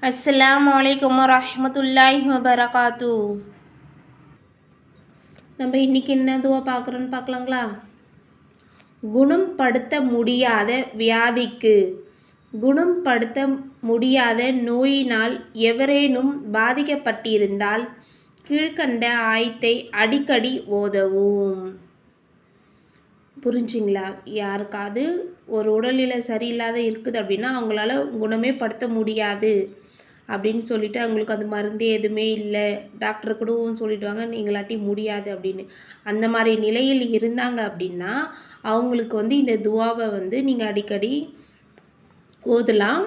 அஸ்ஸலாமு அலைக்கும் வரஹ்மத்துல்லாஹி வபரகாத்து. நம்ம இன்றைக்கி என்ன துவா பார்க்குறோன்னு பார்க்கலாங்களா? குணப்படுத்த முடியாத வியாதிக்கு, குணப்படுத்த முடியாத நோயினால் எவரேனும் பாதிக்கப்பட்டிருந்தால் கீழ்கண்ட ஆயத்தை அடிக்கடி ஓதவும். புரிஞ்சிங்களா? யாருக்காவது ஒரு உடல்நிலை சரியில்லாத இருக்குது அப்படின்னா அவங்களால குணமே படுத்த முடியாது அப்படின்னு சொல்லிட்டு அவங்களுக்கு அந்த மருந்தே எதுவுமே இல்லை, டாக்டர் கூட சொல்லிடுவாங்க நீங்களாட்டி முடியாது அப்படின்னு. அந்த மாதிரி நிலையில் இருந்தாங்க அப்படின்னா அவங்களுக்கு இந்த துவாவை நீங்கள் அடிக்கடி ஓதலாம்.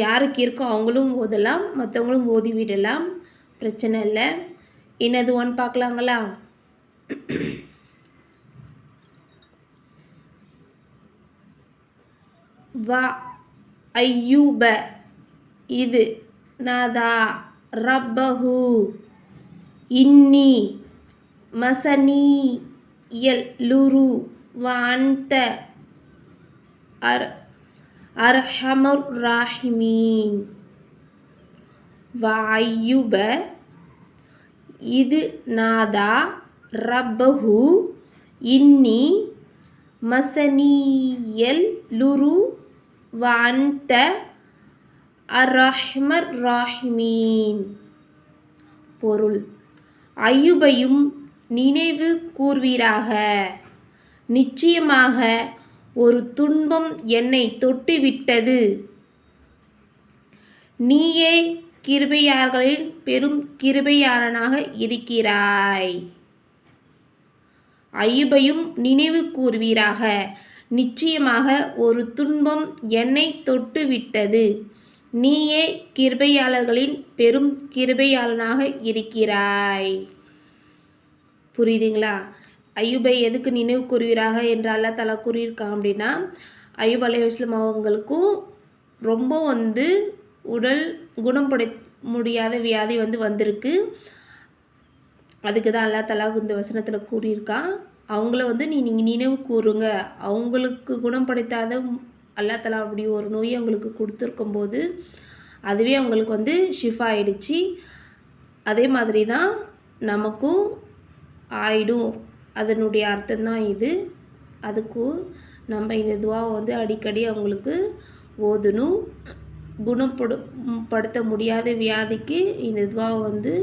யாருக்கு இருக்கோ அவங்களும் ஓதலாம், மற்றவங்களும் ஓதி விடலாம், பிரச்சனை இல்லை. என்ன துவான்னு பார்க்கலாங்களா? வா ஐயூப இது நாதா ரப்பஹு இன்னி மசனியல் லுரு வஅன்த அர்ஹமர் ராஹிமீன். வா ஐயூப இது நாதா ரப்பஹு இன்னி மசனியல் லுரு வஅன்த அர்ஹமர் ராஹிமீன். பொருள்: ஐயூபையும் நினைவு கூர்வீராக, நிச்சயமாக ஒரு துன்பம் என்னை தொட்டுவிட்டது, நீயே கிருபையாளர்களில் பெரும் கிருபையாளனாக இருக்கிறாய். ஐயூபையும் நினைவு கூர்வீராக, நிச்சயமாக ஒரு துன்பம் என்னை தொட்டுவிட்டது, நீயே கிருபையாளர்களின் பெரும் கிருபையாளனாக இருக்கிறாய். புரியுதுங்களா? ஐயூபை எதுக்கு நினைவு கூறுவீராக என்று அல்லாஹ் தஆலா கூறியிருக்கான் அப்படின்னா, ஐயூப் அலைஹிஸ்ஸலாம் அவங்களுக்கும் ரொம்ப உடல் குணப்பட முடியாத வியாதி வந்திருக்கு. அதுக்கு தான் அல்லாஹ் தஆலா இந்த வசனத்தில் கூறியிருக்கான். அவங்கள நீங்கள் நினைவு கூறுங்க. அவங்களுக்கு குணப்படுத்தாத அல்லாஹ் தஆலா அப்படி ஒரு நோயை அவங்களுக்கு கொடுத்துருக்கும்போது அதுவே அவங்களுக்கு ஷிஃபா ஆயிடுச்சு. அதே மாதிரி தான் நமக்கும் ஆயிடும். அதனுடைய அர்த்தம்தான் இது. அதுக்கு நம்ம இந்த துவாவை அடிக்கடி அவங்களுக்கு ஓதணும். குணப்படுத்த முடியாத வியாதிக்கு இந்த துவாவை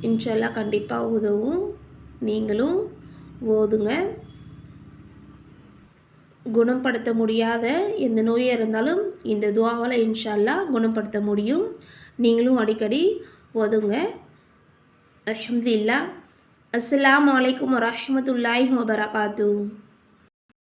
இன்ஷா அல்லாஹ் கண்டிப்பாக உதவும். நீங்களும் ஓதுங்க. குணப்படுத்த முடியாத எந்த நோயாக இருந்தாலும் இந்த துவாவால் இன்ஷா அல்லாஹ் குணப்படுத்த முடியும். நீங்களும் அடிக்கடி ஓதுங்க. அல்ஹம்துலில்லாஹ். அஸ்ஸலாமு அலைக்கும் வரஹ்மத்துல்லாஹி வபரகாத்து.